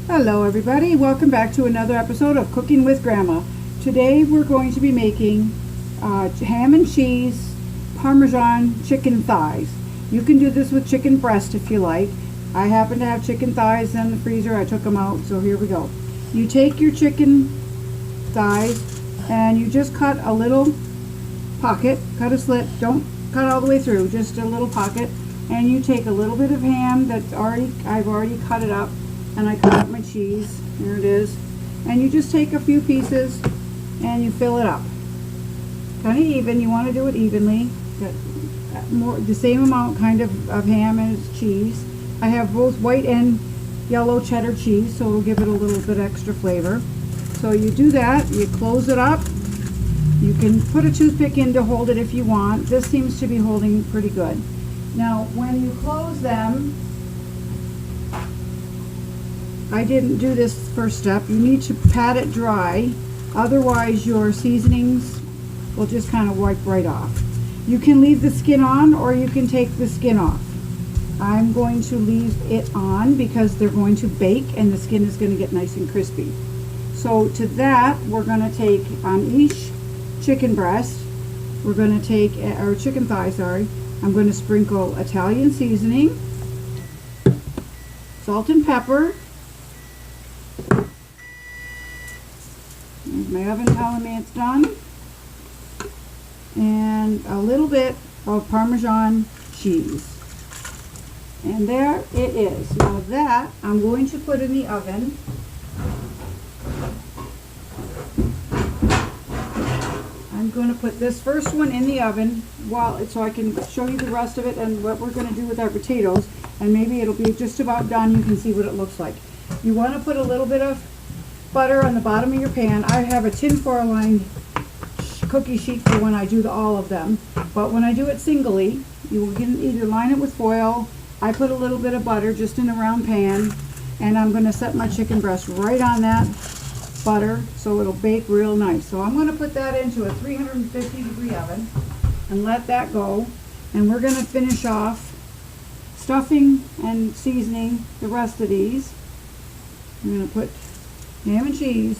Hello everybody, welcome back to another episode of Cooking with Grandma. Today we're going to be making ham and cheese Parmesan chicken thighs. You can do this with chicken breast if you like. I happen to have chicken thighs in the freezer. I took them out, so here we go. You take your chicken thighs and you just cut a little pocket, cut a slit, don't cut all the way through, just a little pocket, and you take a little bit of ham that's I've already cut it up, and I cut up my cheese. Here it is. And you just take a few pieces and you fill it up. Kind of even. You want to do it evenly. Got the same amount kind of ham as cheese. I have both white and yellow cheddar cheese, so it'll give it a little bit extra flavor. So you do that. You close it up. You can put a toothpick in to hold it if you want. This seems to be holding pretty good. Now, when you close them, I didn't do this first step. You need to pat it dry, otherwise your seasonings will just kind of wipe right off. You can leave the skin on or you can take the skin off. I'm going to leave it on because they're going to bake and the skin is going to get nice and crispy. So to that, we're going to take on each chicken breast, we're going to take, or chicken thigh, sorry, I'm going to sprinkle Italian seasoning, salt and pepper. There's my oven telling me it's done. And a little bit of Parmesan cheese. And there it is. Now that I'm going to put in the oven. I'm going to put this first one in the oven so I can show you the rest of it and what we're going to do with our potatoes. And maybe it'll be just about done. You can see what it looks like. You want to put a little bit of butter on the bottom of your pan. I have a tinfoil lined cookie sheet for when I do all of them, but when I do it singly, you will either line it with foil. I put a little bit of butter just in a round pan, and I'm going to set my chicken breast right on that butter so it'll bake real nice. So I'm going to put that into a 350-degree oven and let that go, and we're going to finish off stuffing and seasoning the rest of these. I'm going to put ham and cheese,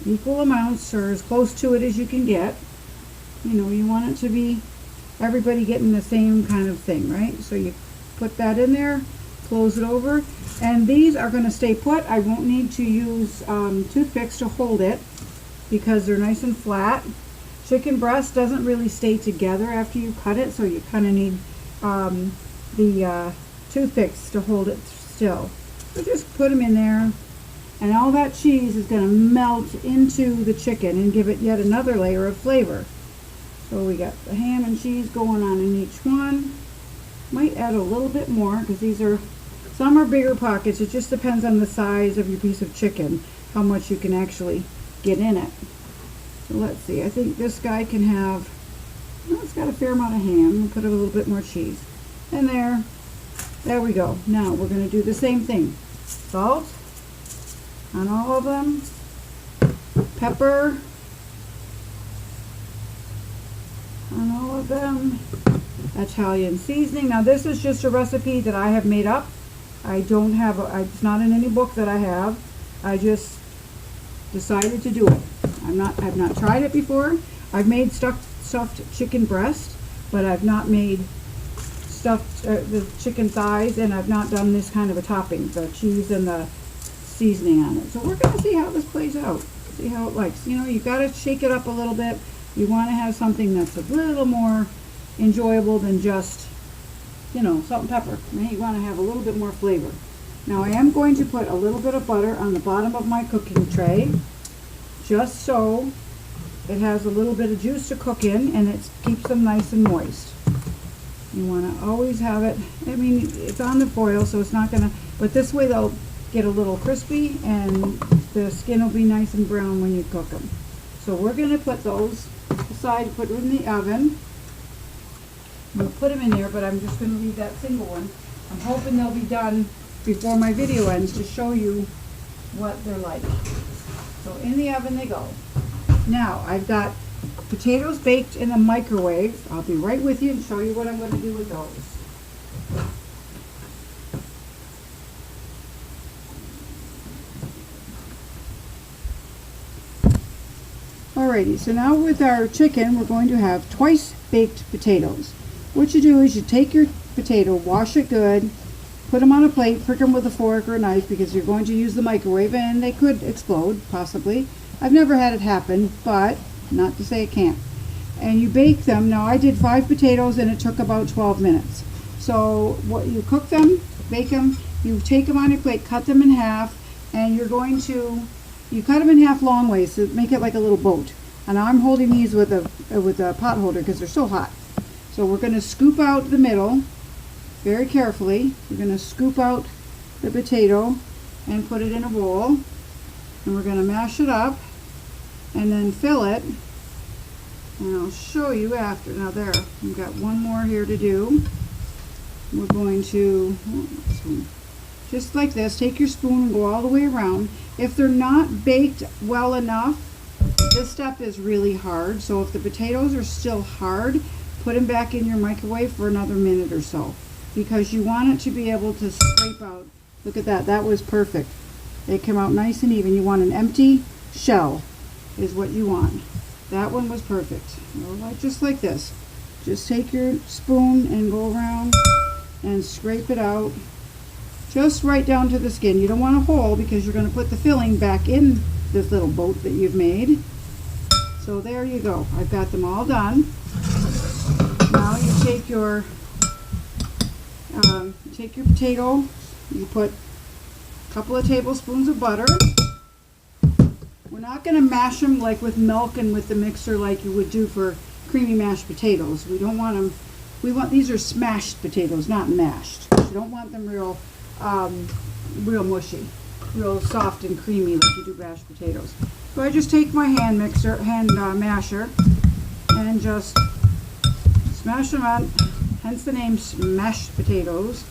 equal amounts or as close to it as you can get. You know, you want it to be everybody getting the same kind of thing, right? So you put that in there, close it over, and these are going to stay put. I won't need to use toothpicks to hold it because they're nice and flat. Chicken breast doesn't really stay together after you cut it, so you kind of need the toothpicks to hold it still. So just put them in there. And all that cheese is going to melt into the chicken and give it yet another layer of flavor. So we got the ham and cheese going on in each one. Might add a little bit more because some are bigger pockets. It just depends on the size of your piece of chicken, how much you can actually get in it. So let's see, I think this guy can have, well, it's got a fair amount of ham. We'll put a little bit more cheese. And there we go. Now we're going to do the same thing. Salt on all of them, pepper on all of them, Italian seasoning. Now this is just a recipe that I have made up. I don't have, it's not in any book that I have. I just decided to do it. I've not tried it before. I've made stuffed chicken breast, but I've not made stuffed the chicken thighs, and I've not done this kind of a topping, the cheese and the seasoning on it. So we're going to see how this plays out, see how it likes. You know, you've got to shake it up a little bit. You want to have something that's a little more enjoyable than just, you know, salt and pepper. You want to have a little bit more flavor. Now I am going to put a little bit of butter on the bottom of my cooking tray, just so it has a little bit of juice to cook in and it keeps them nice and moist. You want to always have it, I mean, it's on the foil, so it's not going to, but this way they'll get a little crispy and the skin will be nice and brown when you cook them. So we're going to put those aside, put them in the oven. I'm going to put them in there, but I'm just going to leave that single one. I'm hoping they'll be done before my video ends to show you what they're like. So in the oven they go. Now I've got potatoes baked in the microwave. I'll be right with you and show you what I'm going to do with those. Alrighty, so now with our chicken, we're going to have twice baked potatoes. What you do is you take your potato, wash it good, put them on a plate, prick them with a fork or a knife because you're going to use the microwave and they could explode, possibly. I've never had it happen, but not to say it can't. And you bake them. Now I did 5 potatoes and it took about 12 minutes. So what you cook them, bake them, you take them on your plate, cut them in half, and you cut them in half long ways to make it like a little boat. And I'm holding these with a pot holder because they're so hot. So we're going to scoop out the middle very carefully. We're going to scoop out the potato and put it in a bowl. And we're going to mash it up and then fill it. And I'll show you after. Now there, we've got one more here to do. We're going to, just like this, take your spoon and go all the way around. If they're not baked well enough, this step is really hard. So if the potatoes are still hard, put them back in your microwave for another minute or so, because you want it to be able to scrape out. Look at that, that was perfect. They came out nice and even. You want an empty shell is what you want. That one was perfect. Just like this. Just take your spoon and go around and scrape it out just right down to the skin. You don't want a hole because you're going to put the filling back in this little boat that you've made. So there you go. I've got them all done. Now you take your potato, you put a couple of tablespoons of butter. We're not going to mash them like with milk and with the mixer like you would do for creamy mashed potatoes. We don't want them, these are smashed potatoes, not mashed. You don't want them real mushy, real soft and creamy like you do mashed potatoes. So I just take my hand masher and just smash them on, hence the name smashed potatoes.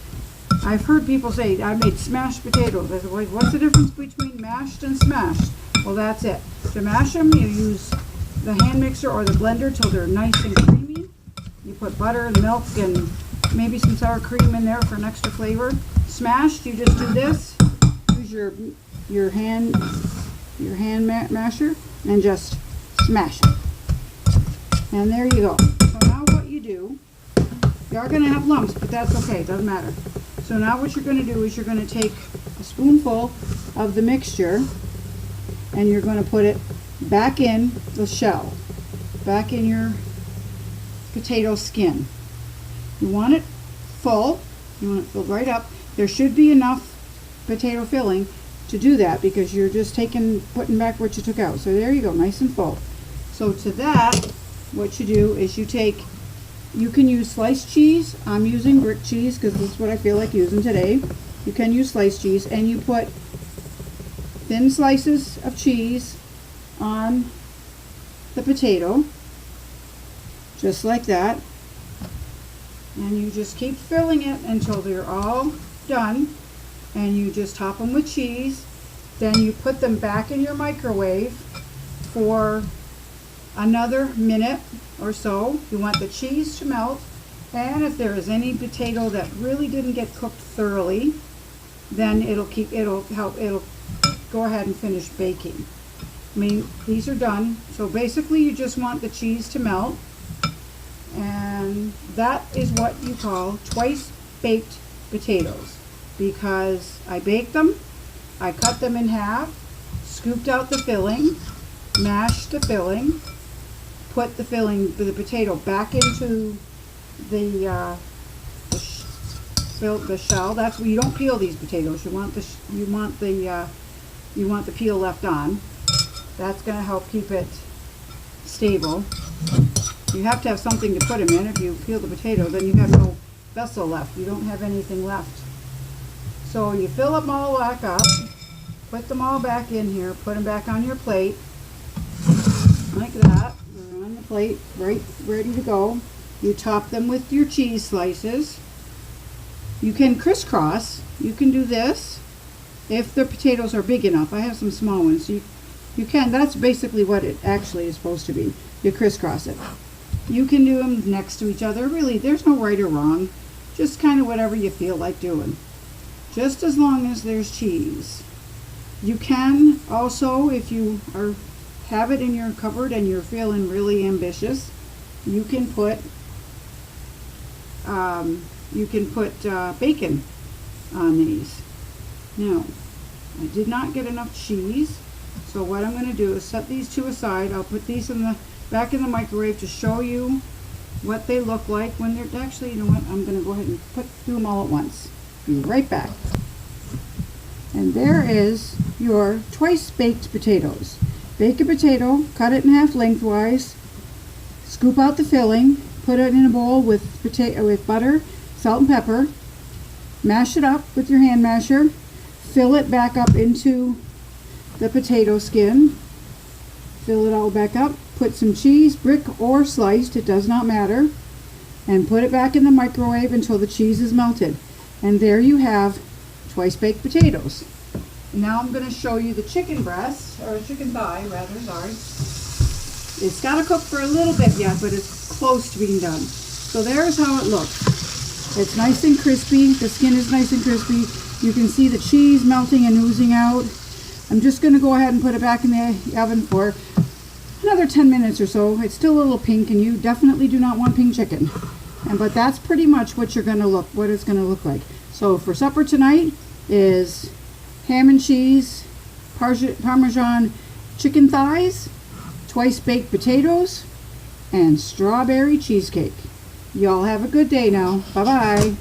I've heard people say, I made smashed potatoes. I said, well, what's the difference between mashed and smashed? Well, that's it. To mash them, you use the hand mixer or the blender till they're nice and creamy. You put butter and milk and maybe some sour cream in there for an extra flavor. Smashed, you just do this. Use your hand masher and just smash it. And there you go. So now what you do, you are going to have lumps, but that's okay, doesn't matter. So now what you're going to do is you're going to take a spoonful of the mixture and you're going to put it back in the shell, back in your potato skin. You want it full, you want it filled right up. There should be enough potato filling to do that because you're just putting back what you took out. So there you go, nice and full. So to that, what you do is you can use sliced cheese. I'm using brick cheese because this is what I feel like using today. You can use sliced cheese, and you put thin slices of cheese on the potato, just like that. And you just keep filling it until they're all done, and you just top them with cheese. Then you put them back in your microwave for another minute or so. You want the cheese to melt, and if there is any potato that really didn't get cooked thoroughly, then it'll go ahead and finish baking. I mean, these are done. So basically you just want the cheese to melt, and that is what you call twice baked potatoes, because I baked them, I cut them in half, scooped out the filling, mashed the filling, put the potato back into the shell. That's where you don't peel these potatoes. You want the peel left on. That's going to help keep it stable. You have to have something to put them in. If you peel the potato, then you have no vessel left. You don't have anything left. So you fill them all back up, put them all back in here, put them back on your plate, like that. They're on the plate, right, ready to go. You top them with your cheese slices. You can crisscross. You can do this if the potatoes are big enough. I have some small ones. So you can. That's basically what it actually is supposed to be. You crisscross it. You can do them next to each other. Really, there's no right or wrong. Just kind of whatever you feel like doing. Just as long as there's cheese. You can also, if you are have it in your cupboard and you're feeling really ambitious, you can put bacon on these. Now, I did not get enough cheese, so what I'm going to do is set these two aside. I'll put these in the back in the microwave to show you what they look like when they're actually, you know what, I'm going to go ahead and do them all at once. Be right back. And there is your twice baked potatoes. Bake a potato, cut it in half lengthwise, scoop out the filling, put it in a bowl with butter, salt and pepper, mash it up with your hand masher, fill it back up into the potato skin, fill it all back up, put some cheese, brick or sliced, it does not matter, and put it back in the microwave until the cheese is melted. And there you have twice baked potatoes. Now I'm going to show you the chicken breast, or chicken thigh rather, sorry. It's got to cook for a little bit yet, but it's close to being done. So there's how it looks. It's nice and crispy, the skin is nice and crispy. You can see the cheese melting and oozing out. I'm just going to go ahead and put it back in the oven for another 10 minutes or so. It's still a little pink, and you definitely do not want pink chicken. But that's pretty much what it's going to look like. So for supper tonight is ham and cheese, Parmesan chicken thighs, twice baked potatoes, and strawberry cheesecake. Y'all have a good day now. Bye-bye.